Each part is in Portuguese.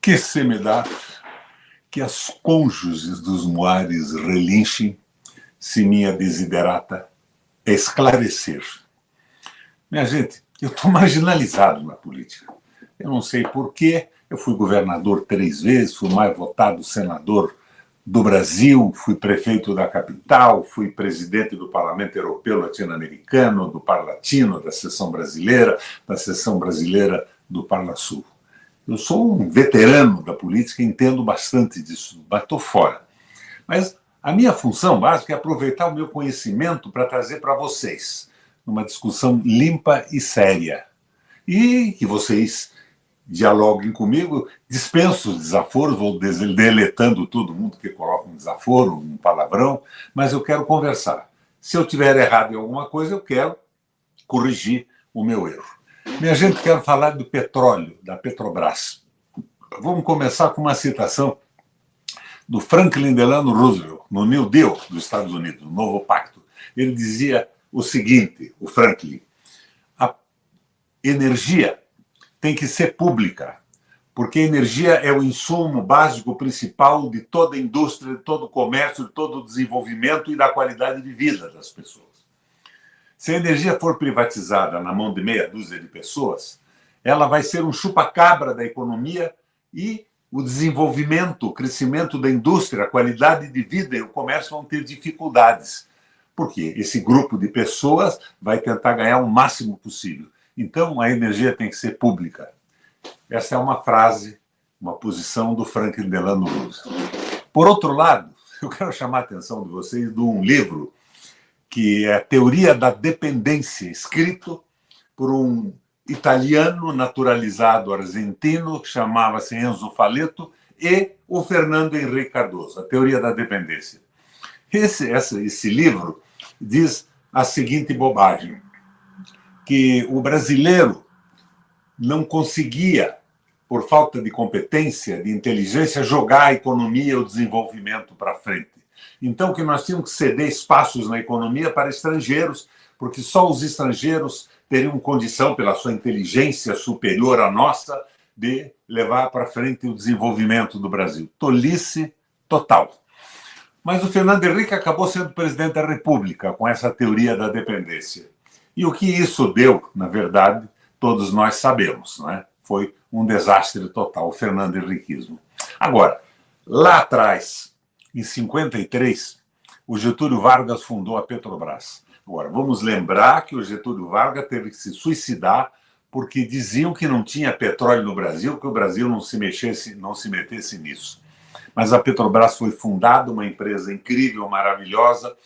que se me dá que as cônjuges dos muares relinchem se minha desiderata é esclarecer. Minha gente, eu estou marginalizado na política. Eu não sei porquê. Eu fui governador 3 vezes, fui mais votado senador do Brasil, fui prefeito da capital, fui presidente do Parlamento Europeu Latino-Americano, do Parlatino, da Seção Brasileira do Parlasul. Eu sou um veterano da política, entendo bastante disso, mas estou fora. Mas a minha função básica é aproveitar o meu conhecimento para trazer para vocês uma discussão limpa e séria. E que vocês dialoguem comigo, dispenso os desaforos, vou deletando todo mundo que coloca um desaforo, um palavrão, mas eu quero conversar. Se eu tiver errado em alguma coisa, eu quero corrigir o meu erro. Minha gente, quero falar do petróleo, da Petrobras. Vamos começar com uma citação do Franklin Delano Roosevelt, no New Deal dos Estados Unidos, no Novo Pacto. Ele dizia o seguinte, o Franklin: a energia tem que ser pública, porque a energia é o insumo básico principal de toda a indústria, de todo o comércio, de todo o desenvolvimento e da qualidade de vida das pessoas. Se a energia for privatizada na mão de meia dúzia de pessoas, ela vai ser um chupa-cabra da economia e o desenvolvimento, o crescimento da indústria, a qualidade de vida e o comércio vão ter dificuldades. Porque esse grupo de pessoas vai tentar ganhar o máximo possível. Então, a energia tem que ser pública. Essa é uma frase, uma posição do Franklin Delano Roosevelt. Por outro lado, eu quero chamar a atenção de vocês de um livro que é a Teoria da Dependência, escrito por um italiano naturalizado argentino, que chamava-se Enzo Faleto, e o Fernando Henrique Cardoso, a Teoria da Dependência. Esse livro diz a seguinte bobagem, que o brasileiro não conseguia, por falta de competência, de inteligência, jogar a economia e o desenvolvimento para frente. Então, que nós tínhamos que ceder espaços na economia para estrangeiros, porque só os estrangeiros teriam condição, pela sua inteligência superior à nossa, de levar para frente o desenvolvimento do Brasil. Tolice total. Mas o Fernando Henrique acabou sendo presidente da República com essa teoria da dependência. E o que isso deu, na verdade, todos nós sabemos, né? Foi um desastre total, o Fernando Henriquismo. Agora, lá atrás, em 53, o Getúlio Vargas fundou a Petrobras. Agora, vamos lembrar que o Getúlio Vargas teve que se suicidar porque diziam que não tinha petróleo no Brasil, que o Brasil não se metesse nisso. Mas a Petrobras foi fundada, uma empresa incrível, maravilhosa,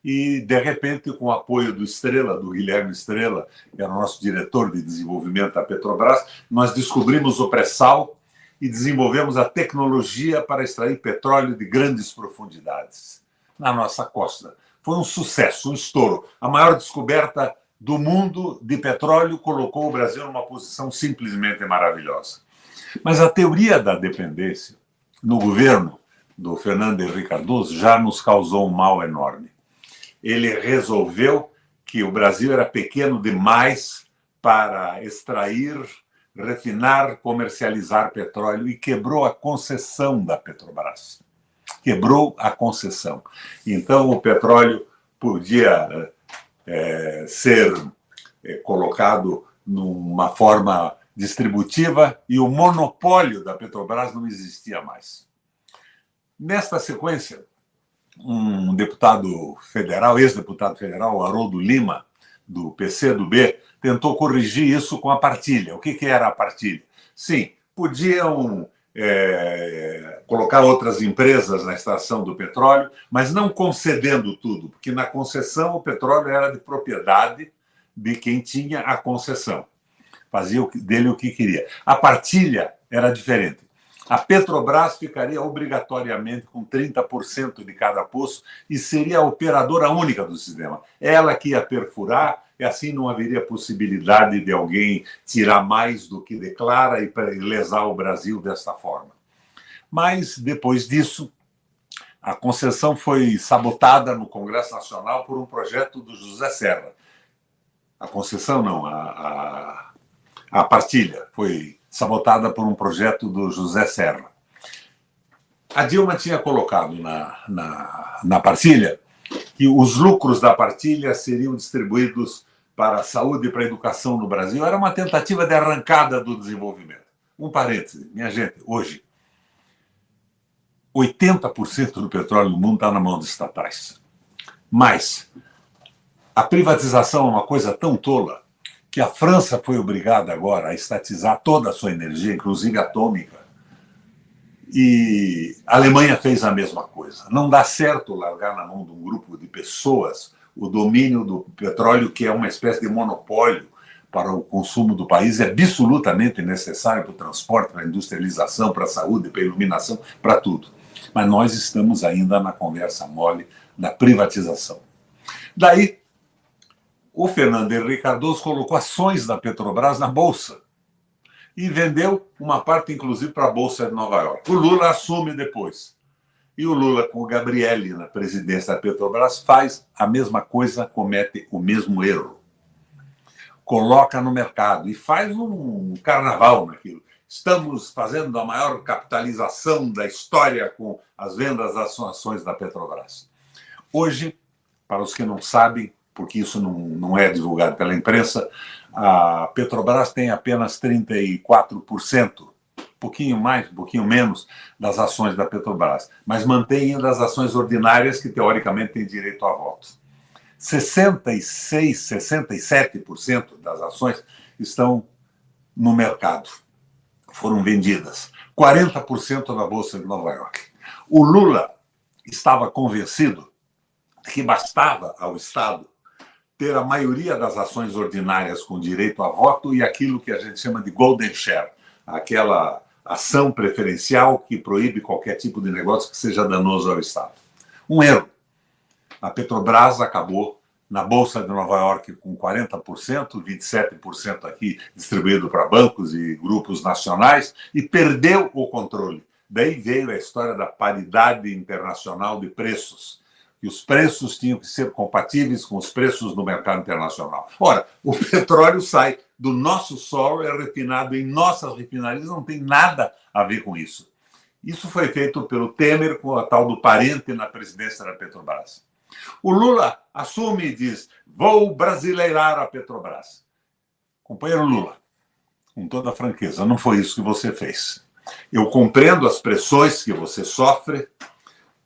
e, de repente, com o apoio do Estrela, do Guilherme Estrela, que era o nosso diretor de desenvolvimento da Petrobras, nós descobrimos o pré-sal e desenvolvemos a tecnologia para extrair petróleo de grandes profundidades na nossa costa. Foi um sucesso, um estouro. A maior descoberta do mundo de petróleo colocou o Brasil numa posição simplesmente maravilhosa. Mas a teoria da dependência, no governo do Fernando Henrique Cardoso, já nos causou um mal enorme. Ele resolveu que o Brasil era pequeno demais para extrair, refinar, comercializar petróleo e quebrou a concessão da Petrobras. Quebrou a concessão. Então, o petróleo podia ser colocado numa forma distributiva e o monopólio da Petrobras não existia mais. Nesta sequência, um deputado federal, ex-deputado federal, Haroldo Lima, do PCdoB, tentou corrigir isso com a partilha. O que era a partilha? Sim, podiam colocar outras empresas na extração do petróleo, mas não concedendo tudo, porque na concessão o petróleo era de propriedade de quem tinha a concessão. Fazia dele o que queria. A partilha era diferente. A Petrobras ficaria obrigatoriamente com 30% de cada poço e seria a operadora única do sistema. Ela que ia perfurar, e assim não haveria possibilidade de alguém tirar mais do que declara e lesar o Brasil desta forma. Mas, depois disso, a concessão foi sabotada no Congresso Nacional por um projeto do José Serra. A concessão não, a partilha foi sabotada por um projeto do José Serra. A Dilma tinha colocado na partilha que os lucros da partilha seriam distribuídos para a saúde e para a educação no Brasil. Era uma tentativa de arrancada do desenvolvimento. Um parêntese, minha gente, hoje, 80% do petróleo no mundo está na mão dos estatais. Mas a privatização é uma coisa tão tola que a França foi obrigada agora a estatizar toda a sua energia, inclusive atômica, e a Alemanha fez a mesma coisa. Não dá certo largar na mão de um grupo de pessoas o domínio do petróleo, que é uma espécie de monopólio para o consumo do país, é absolutamente necessário para o transporte, para a industrialização, para a saúde, para a iluminação, para tudo. Mas nós estamos ainda na conversa mole da privatização. Daí, o Fernando Henrique Cardoso colocou ações da Petrobras na Bolsa e vendeu uma parte, inclusive, para a Bolsa de Nova York. O Lula assume depois. E o Lula, com o Gabrielli na presidência da Petrobras, faz a mesma coisa, comete o mesmo erro. Coloca no mercado e faz um carnaval naquilo. Estamos fazendo a maior capitalização da história com as vendas das ações da Petrobras. Hoje, para os que não sabem, porque isso não é divulgado pela imprensa, a Petrobras tem apenas 34%, um pouquinho mais, um pouquinho menos, das ações da Petrobras, mas mantém ainda as ações ordinárias que, teoricamente, têm direito a voto. 66%, 67% das ações estão no mercado, foram vendidas. 40% na Bolsa de Nova York. O Lula estava convencido que bastava ao Estado ter a maioria das ações ordinárias com direito a voto e aquilo que a gente chama de golden share, aquela ação preferencial que proíbe qualquer tipo de negócio que seja danoso ao Estado. Um erro. A Petrobras acabou na Bolsa de Nova York com 40%, 27% aqui distribuído para bancos e grupos nacionais e perdeu o controle. Daí veio a história da paridade internacional de preços, que os preços tinham que ser compatíveis com os preços do mercado internacional. Ora, o petróleo sai do nosso solo, é refinado em nossas refinarias, não tem nada a ver com isso. Isso foi feito pelo Temer com a tal do parente na presidência da Petrobras. O Lula assume e diz: vou brasileirar a Petrobras. Companheiro Lula, com toda franqueza, não foi isso que você fez. Eu compreendo as pressões que você sofre,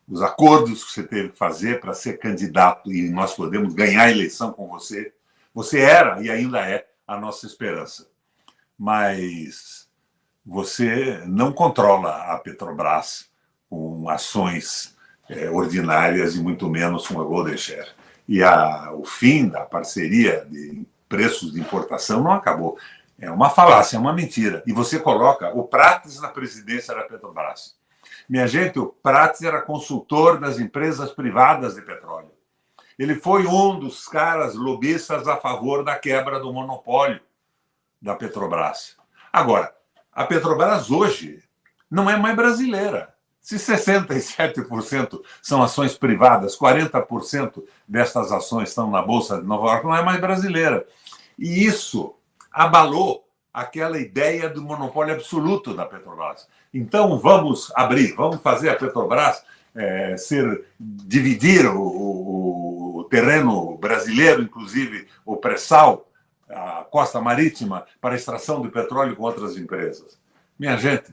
os acordos que você teve que fazer para ser candidato e nós podemos ganhar a eleição com você. Você era e ainda é a nossa esperança. Mas você não controla a Petrobras com ações ordinárias e muito menos com a golden share. E o fim da parceria de preços de importação não acabou. É uma falácia, é uma mentira. E você coloca o Prates na presidência da Petrobras. Minha gente, o Prates era consultor das empresas privadas de petróleo. Ele foi um dos caras lobistas a favor da quebra do monopólio da Petrobras. Agora, a Petrobras hoje não é mais brasileira. Se 67% são ações privadas, 40% destas ações estão na Bolsa de Nova York, não é mais brasileira. E isso abalou aquela ideia do monopólio absoluto da Petrobras. Então, vamos abrir, vamos fazer a Petrobras dividir o terreno brasileiro, inclusive o pré-sal, a costa marítima, para a extração de petróleo com outras empresas. Minha gente,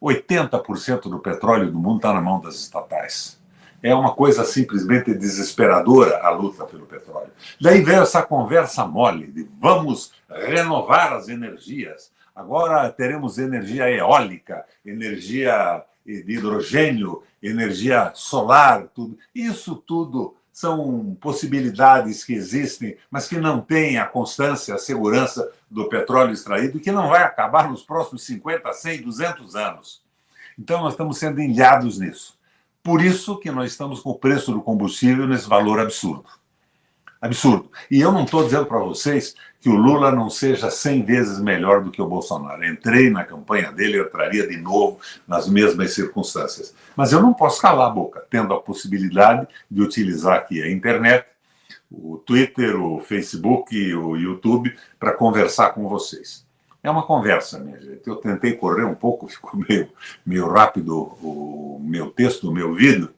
80% do petróleo do mundo está na mão das estatais. É uma coisa simplesmente desesperadora a luta pelo petróleo. Daí veio essa conversa mole de vamos renovar as energias. Agora teremos energia eólica, energia de hidrogênio, energia solar, tudo. Isso tudo são possibilidades que existem, mas que não têm a constância, a segurança do petróleo extraído, que não vai acabar nos próximos 50, 100, 200 anos. Então, nós estamos sendo ilhados nisso. Por isso que nós estamos com o preço do combustível nesse valor absurdo. Absurdo. E eu não estou dizendo para vocês que o Lula não seja 100 vezes melhor do que o Bolsonaro. Entrei na campanha dele, eu traria de novo nas mesmas circunstâncias. Mas eu não posso calar a boca, tendo a possibilidade de utilizar aqui a internet, o Twitter, o Facebook, o YouTube, para conversar com vocês. É uma conversa, minha gente. Eu tentei correr um pouco, ficou meio rápido o meu texto, o meu vídeo,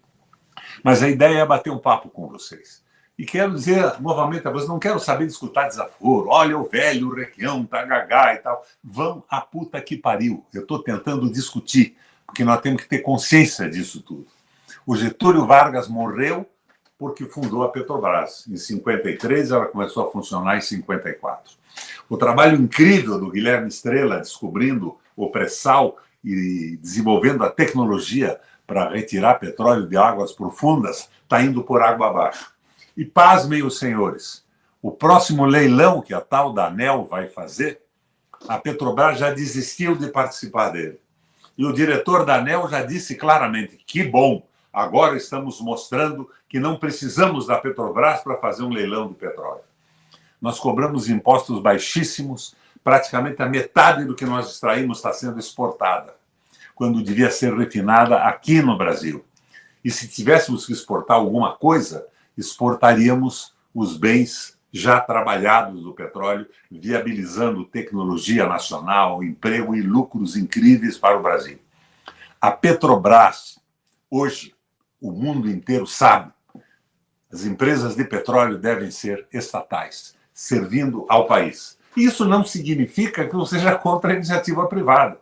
mas a ideia é bater um papo com vocês. E quero dizer novamente a vocês, não quero saber de escutar desaforo. Olha o velho, o Requião, tá gagá e tal. Vão a puta que pariu. Eu estou tentando discutir, porque nós temos que ter consciência disso tudo. O Getúlio Vargas morreu porque fundou a Petrobras. Em 53, ela começou a funcionar em 54. O trabalho incrível do Guilherme Estrela, descobrindo o pré-sal e desenvolvendo a tecnologia para retirar petróleo de águas profundas, está indo por água abaixo. E pasmem os senhores, o próximo leilão que a tal da ANEEL vai fazer, a Petrobras já desistiu de participar dele. E o diretor da ANEEL já disse claramente, que bom, agora estamos mostrando que não precisamos da Petrobras para fazer um leilão de petróleo. Nós cobramos impostos baixíssimos, praticamente a metade do que nós extraímos está sendo exportada, quando devia ser refinada aqui no Brasil. E se tivéssemos que exportar alguma coisa, exportaríamos os bens já trabalhados do petróleo, viabilizando tecnologia nacional, emprego e lucros incríveis para o Brasil. A Petrobras, hoje, o mundo inteiro sabe, as empresas de petróleo devem ser estatais, servindo ao país. Isso não significa que você seja contra a iniciativa privada,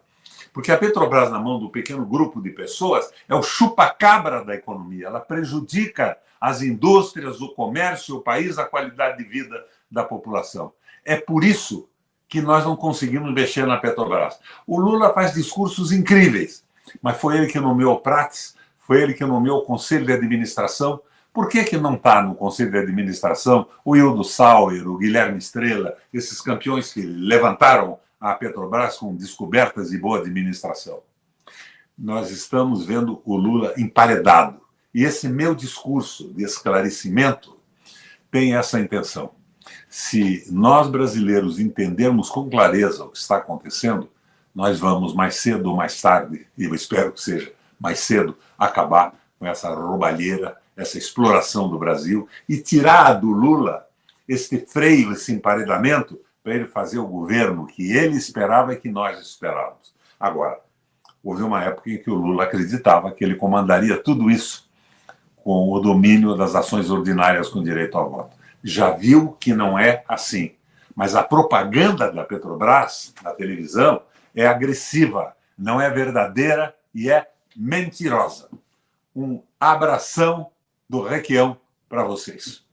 porque a Petrobras, na mão do pequeno grupo de pessoas, é o chupa-cabra da economia. Ela prejudica as indústrias, o comércio, o país, a qualidade de vida da população. É por isso que nós não conseguimos mexer na Petrobras. O Lula faz discursos incríveis, mas foi ele que nomeou o Prats, foi ele que nomeou o Conselho de Administração. Por que não está no Conselho de Administração o Hildo Sauer, o Guilherme Estrela, esses campeões que levantaram a Petrobras com descobertas e boa administração? Nós estamos vendo o Lula emparedado. E esse meu discurso de esclarecimento tem essa intenção. Se nós brasileiros entendermos com clareza o que está acontecendo, nós vamos mais cedo ou mais tarde, e eu espero que seja mais cedo, acabar com essa roubalheira, essa exploração do Brasil e tirar do Lula este freio, esse emparedamento, para ele fazer o governo que ele esperava e que nós esperávamos. Agora, houve uma época em que o Lula acreditava que ele comandaria tudo isso com o domínio das ações ordinárias com direito ao voto. Já viu que não é assim. Mas a propaganda da Petrobras na televisão é agressiva, não é verdadeira e é mentirosa. Um abração do Requião para vocês.